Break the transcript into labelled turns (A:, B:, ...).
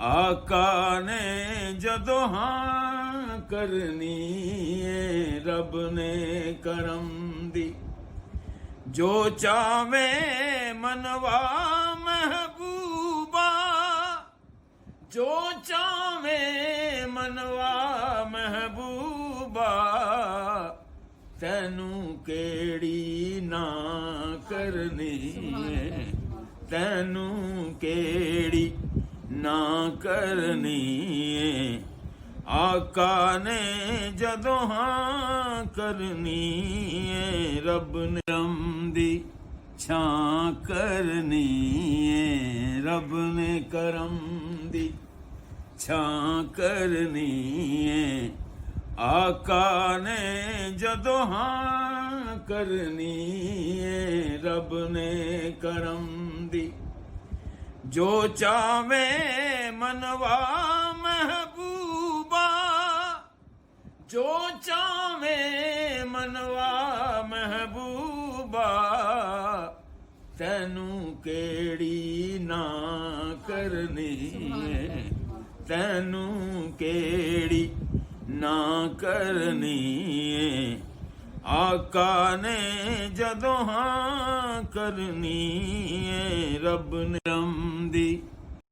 A: आका ने जदों हाँ करनी है रब ने करम दी। जो चावे मनवा महबूबा, जो चावे मनवा महबूबा, तैनू केड़ी ना करनी है, तैनू केड़ी ना करनी है। आका ने जदों हाँ करनी है रब ने करम दी छां करनी है, रब ने करम दी छां करनी है। आका ने जदों हाँ करनी है रब ने करम दी। जो चावे मनवा महबूबा, जो चावे मनवा महबूबा, तैनू केड़ी ना करनी है, तैनू केड़ी ना करनी है। आका ने जदों हाँ करनी है रब ने करम दी